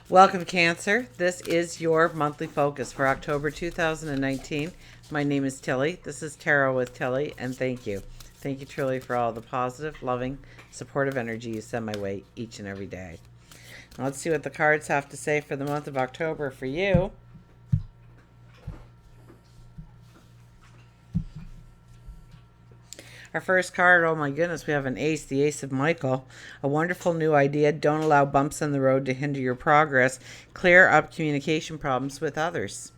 Welcome, Cancer. This is your monthly focus for October 2019. My name is Tilly. This is Tarot with Tilly, and thank you. Thank you truly for all the positive, loving, supportive energy you send my way each and every day. Now let's see what the cards have to say for the month of October for you. Our first card, oh my goodness, we have an ace, the Ace of Michael. A wonderful new idea. Don't allow bumps in the road to hinder your progress. Clear up communication problems with others.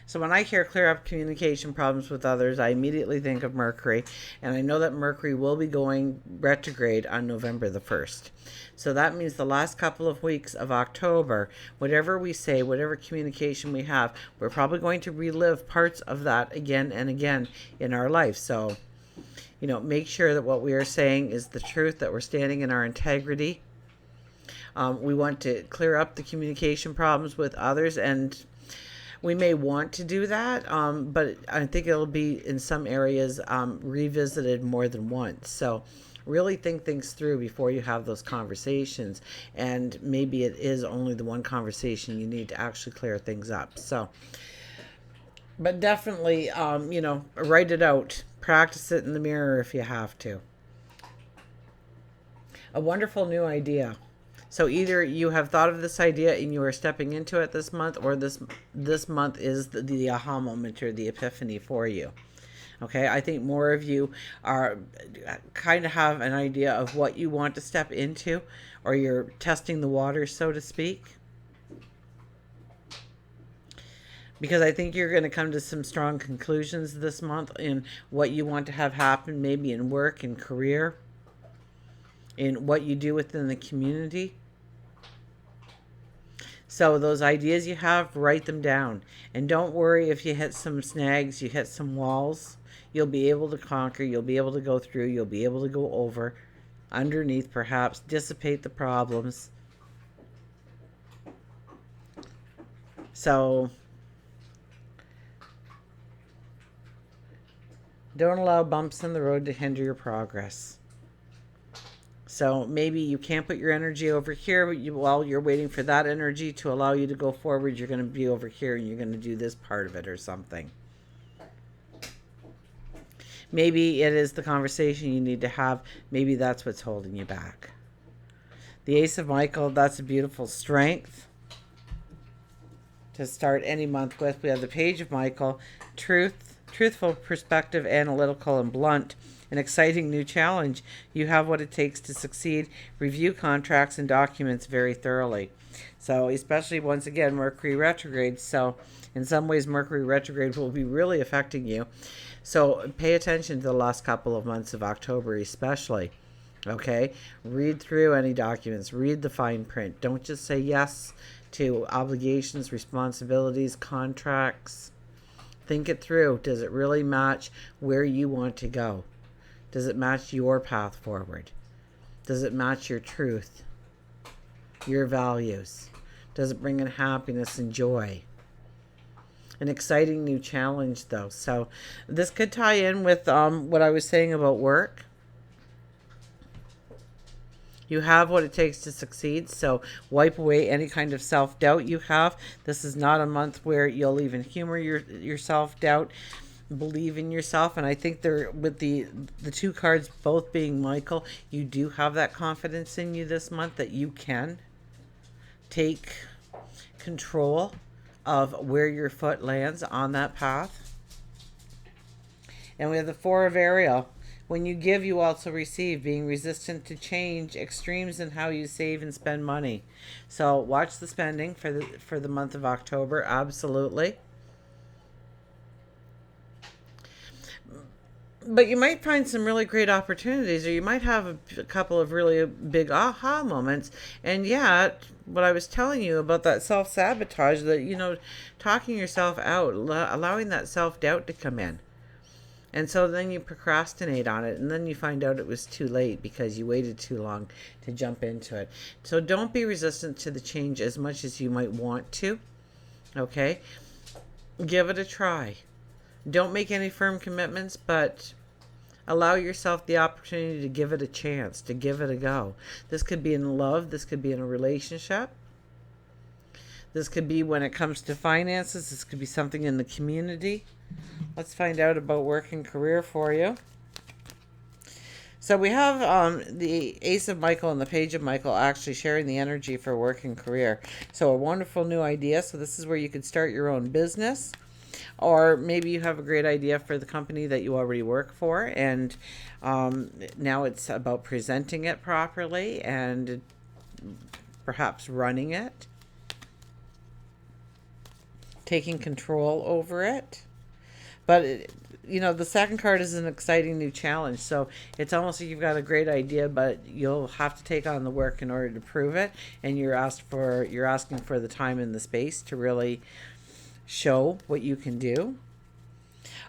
So when I hear clear up communication problems with others, I immediately think of Mercury. And I know that Mercury will be going retrograde on November the 1st. So that means the last couple of weeks of October, whatever we say, whatever communication we have, we're probably going to relive parts of that again and again in our life. So make sure that what we are saying is the truth, that we're standing in our integrity. We want to clear up the communication problems with others, and we may want to do that, but I think it'll be in some areas revisited more than once. So really think things through before you have those conversations, and maybe it is only the one conversation you need to actually clear things up. So, but definitely, write it out. Practice it in the mirror if you have to. A wonderful new idea. So either you have thought of this idea and you are stepping into it this month, or this month is the aha moment or the epiphany for you. Okay, I think more of you are kind of have an idea of what you want to step into, or you're testing the waters, so to speak. Because I think you're going to come to some strong conclusions this month in what you want to have happen, maybe in work and career, in what you do within the community. So those ideas you have, write them down. And don't worry if you hit some snags, you hit some walls. You'll be able to conquer, you'll be able to go through, you'll be able to go over, underneath perhaps, dissipate the problems. So don't allow bumps in the road to hinder your progress. So maybe you can't put your energy over here, but while you're waiting for that energy to allow you to go forward, you're going to be over here and you're going to do this part of it or something. Maybe it is the conversation you need to have. Maybe that's what's holding you back. The Ace of Michael, that's a beautiful strength to start any month with. We have the Page of Michael, truthful perspective, analytical and blunt. An exciting new challenge. You have what it takes to succeed. Review contracts and documents very thoroughly. So especially, once again, Mercury retrograde. So in some ways, Mercury retrograde will be really affecting you. So pay attention to the last couple of months of October especially. Okay? Read through any documents. Read the fine print. Don't just say yes to obligations, responsibilities, contracts. Think it through. Does it really match where you want to go? Does it match your path forward? Does it match your truth, your values? Does it bring in happiness and joy? An exciting new challenge, though. So this could tie in with what I was saying about work. You have what it takes to succeed, so wipe away any kind of self-doubt you have. This is not a month where you'll even humor your self-doubt. Believe in yourself, and I think there, with the two cards both being Michael, you do have that confidence in you this month that you can take control of where your foot lands on that path. And we have the Four of Ariel. When you give, you also receive. Being resistant to change, extremes in how you save and spend money. So watch the spending for the month of October. Absolutely. But you might find some really great opportunities, or you might have a couple of really big aha moments. And yet, what I was telling you about that self-sabotage, that, talking yourself out, allowing that self-doubt to come in. And so then you procrastinate on it, and then you find out it was too late because you waited too long to jump into it. So don't be resistant to the change as much as you might want to. Okay? Give it a try. Don't make any firm commitments, but allow yourself the opportunity to give it a chance, to give it a go. This could be in love. This could be in a relationship. This could be when it comes to finances. This could be something in the community. Let's find out about work and career for you. So we have the Ace of Michael and the Page of Michael actually sharing the energy for work and career. So a wonderful new idea. So this is where you could start your own business. Or maybe you have a great idea for the company that you already work for. And now it's about presenting it properly and perhaps running it. Taking control over it. But the second card is an exciting new challenge. So it's almost like you've got a great idea, but you'll have to take on the work in order to prove it. And you're asking for the time and the space to really show what you can do.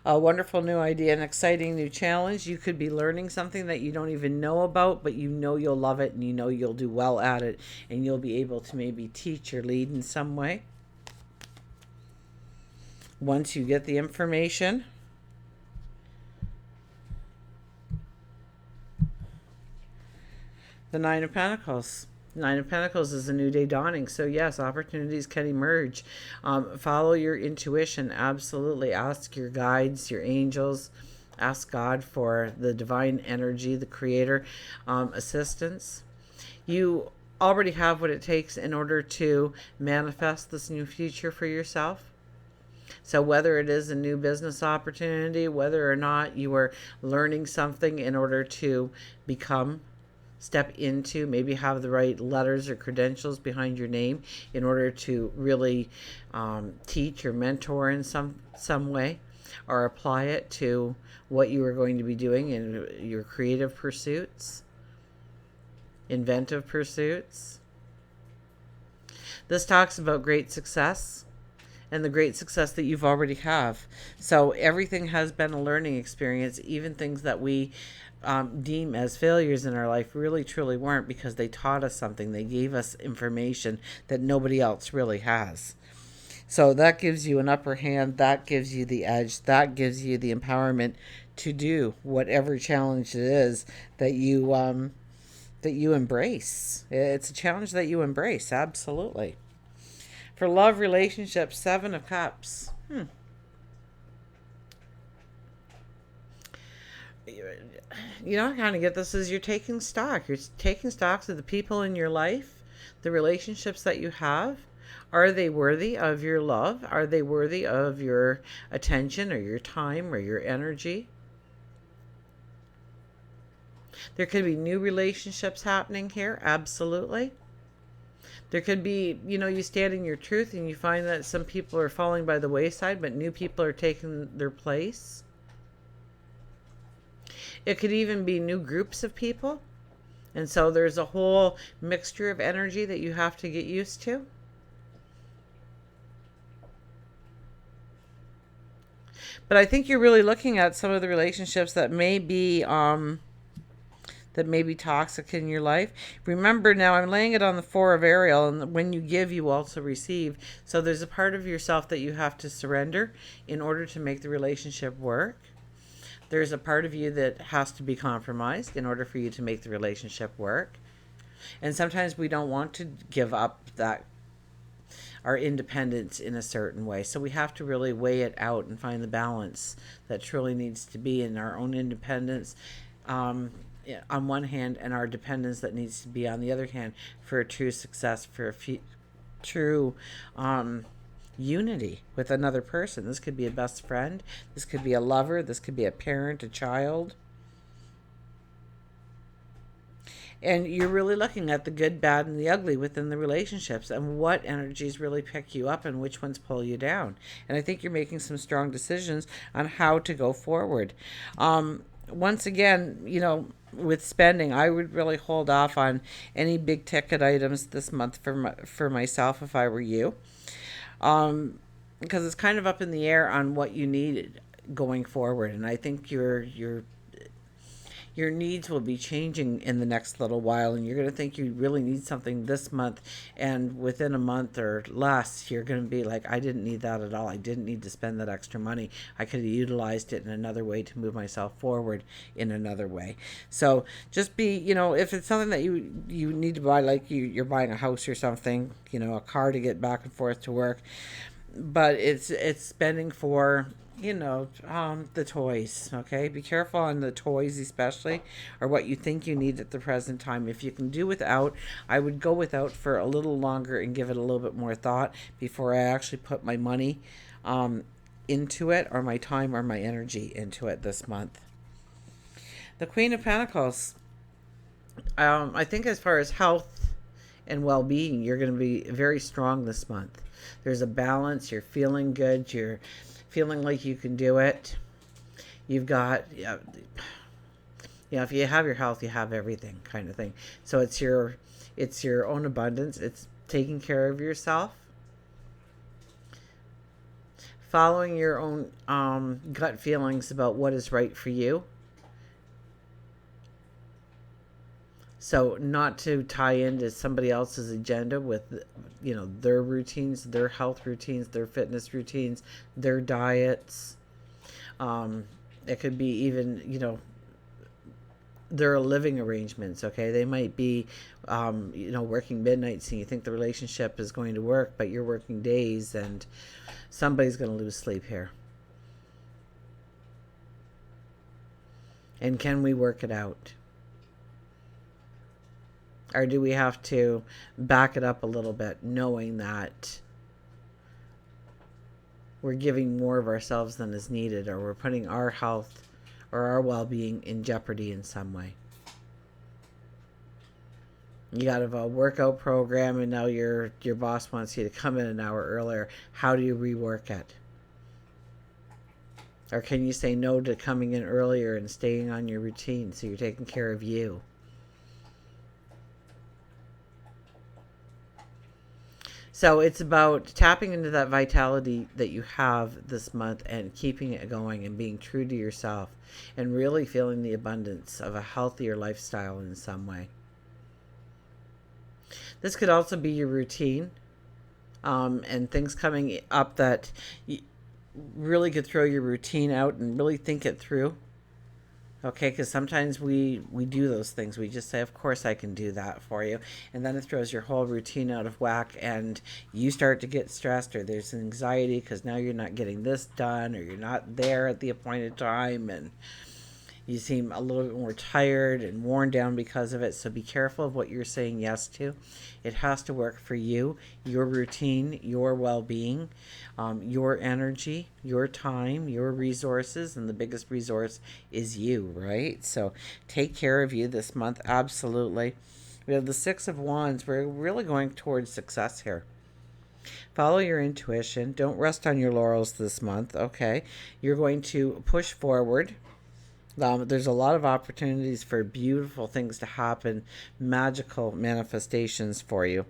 A wonderful new idea, an exciting new challenge. You could be learning something that you don't even know about, but you'll love it and you'll do well at it, and you'll be able to maybe teach or lead in some way. Once you get the information. The Nine of Pentacles. Nine of Pentacles is a new day dawning. So yes, opportunities can emerge. Follow your intuition. Absolutely. Ask your guides, your angels. Ask God for the divine energy, the creator, assistance. You already have what it takes in order to manifest this new future for yourself. So whether it is a new business opportunity, whether or not you are learning something in order to step into, maybe have the right letters or credentials behind your name in order to really teach or mentor in some way, or apply it to what you are going to be doing in your creative pursuits, inventive pursuits. This talks about great success and the great success that you've already have. So everything has been a learning experience, even things that we deem as failures in our life really truly weren't, because they taught us something. They gave us information that nobody else really has. So that gives you an upper hand. That gives you the edge. That gives you the empowerment to do whatever challenge it is that you embrace. It's a challenge that you embrace. Absolutely. For love, relationships, Seven of Cups. I kind of get this as you're taking stock. You're taking stock of the people in your life, the relationships that you have. Are they worthy of your love? Are they worthy of your attention or your time or your energy? There could be new relationships happening here. Absolutely. There could be, you stand in your truth and you find that some people are falling by the wayside, but new people are taking their place. It could even be new groups of people. And so there's a whole mixture of energy that you have to get used to. But I think you're really looking at some of the relationships that may be toxic in your life. Remember, now I'm laying it on the Four of Ariel, and when you give, you also receive. So there's a part of yourself that you have to surrender in order to make the relationship work. There's a part of you that has to be compromised in order for you to make the relationship work. And sometimes we don't want to give up our independence in a certain way. So we have to really weigh it out and find the balance that truly needs to be in our own independence on one hand, and our dependence that needs to be on the other hand, for a true success, for a true unity with another person. This could be a best friend. This could be a lover. This could be a parent, a child. And you're really looking at the good, bad, and the ugly within the relationships, and what energies really pick you up and which ones pull you down. And I think you're making some strong decisions on how to go forward. Once again, with spending, I would really hold off on any big ticket items this month for myself if I were you. Because it's kind of up in the air on what you need going forward. And I think you're your needs will be changing in the next little while, and you're going to think you really need something this month, and within a month or less you're going to be like, I didn't need that at all. I didn't need to spend that extra money. I could have utilized it in another way to move myself forward in another way. So just be, if it's something that you need to buy, like you're buying a house or something, a car to get back and forth to work, but it's spending for the toys. Okay, be careful on the toys, especially, or what you think you need at the present time. If you can do without, I would go without for a little longer and give it a little bit more thought before I actually put my money into it, or my time or my energy into it this month. The Queen of Pentacles, I think as far as health and well-being, you're going to be very strong this month. There's a balance. You're feeling good. You're feeling like you can do it. You've got, if you have your health, you have everything, kind of thing. So it's your own abundance. It's taking care of yourself, following your own gut feelings about what is right for you. So not to tie into somebody else's agenda with, their routines, their health routines, their fitness routines, their diets. It could be even, their living arrangements. Okay, they might be, working midnights, and you think the relationship is going to work, but you're working days, and somebody's going to lose sleep here. And can we work it out? Or do we have to back it up a little bit, knowing that we're giving more of ourselves than is needed, or we're putting our health or our well-being in jeopardy in some way? You got a workout program, and now your boss wants you to come in an hour earlier. How do you rework it? Or can you say no to coming in earlier and staying on your routine so you're taking care of you? So it's about tapping into that vitality that you have this month and keeping it going and being true to yourself and really feeling the abundance of a healthier lifestyle in some way. This could also be your routine, and things coming up that you really could throw your routine out and really think it through. Okay, because sometimes we do those things. We just say, of course I can do that for you. And then it throws your whole routine out of whack, and you start to get stressed, or there's anxiety because now you're not getting this done, or you're not there at the appointed time, and you seem a little bit more tired and worn down because of it. So be careful of what you're saying yes to. It has to work for you, your routine, your well-being, your energy, your time, your resources, and the biggest resource is you, right? So take care of you this month, absolutely. We have the Six of Wands. We're really going towards success here. Follow your intuition. Don't rest on your laurels this month, okay? You're going to push forward. There's a lot of opportunities for beautiful things to happen, magical manifestations for you,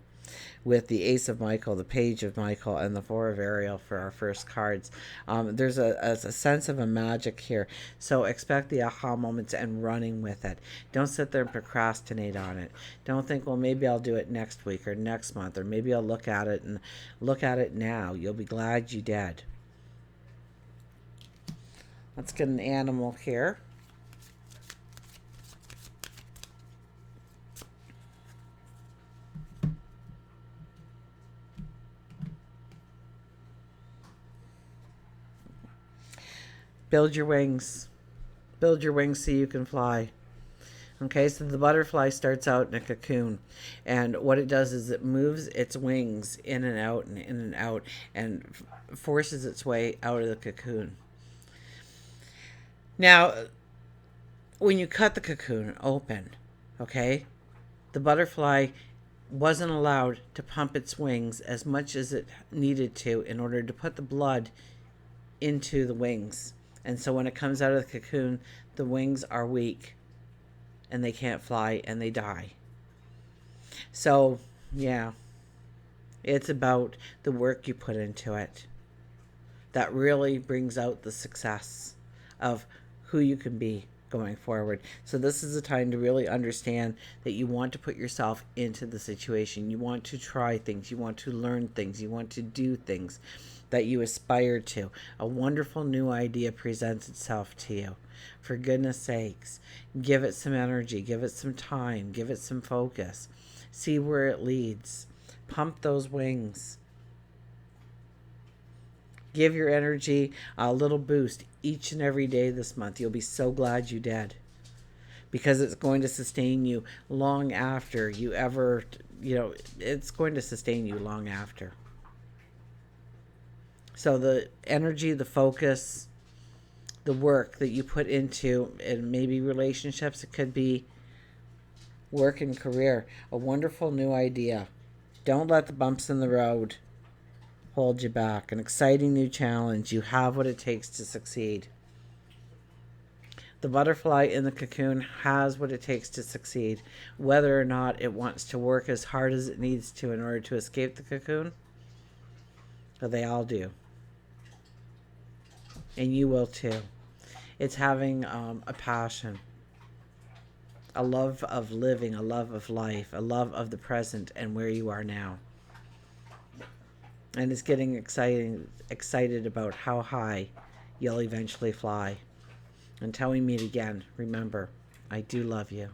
with the Ace of Michael, the Page of Michael, and the Four of Ariel for our first cards. There's a sense of a magic here. So expect the aha moments and running with it. Don't sit there and procrastinate on it. Don't think, well, maybe I'll do it next week or next month, or maybe I'll look at it now. You'll be glad you did. Let's get an animal here. Build your wings. Build your wings so you can fly. Okay, so the butterfly starts out in a cocoon, and what it does is it moves its wings in and out and in and out, and forces its way out of the cocoon. Now, when you cut the cocoon open, okay, the butterfly wasn't allowed to pump its wings as much as it needed to in order to put the blood into the wings. And so when it comes out of the cocoon, the wings are weak and they can't fly and they die. So, yeah, it's about the work you put into it that really brings out the success of who you can be going forward. So this is a time to really understand that you want to put yourself into the situation. You want to try things. You want to learn things. You want to do things that you aspire to. A wonderful new idea presents itself to you. For goodness sakes, give it some energy, give it some time, give it some focus. See where it leads. Pump those wings. Give your energy a little boost each and every day this month. You'll be so glad you did, because it's going to sustain you long after you ever, it's going to sustain you long after. So the energy, the focus, the work that you put into, and maybe relationships, it could be work and career, a wonderful new idea. Don't let the bumps in the road hold you back. An exciting new challenge. You have what it takes to succeed. The butterfly in the cocoon has what it takes to succeed. Whether or not it wants to work as hard as it needs to in order to escape the cocoon, but they all do. And you will too. It's having a passion, a love of living, a love of life, a love of the present and where you are now. And it's getting excited about how high you'll eventually fly. Until we meet again, remember, I do love you.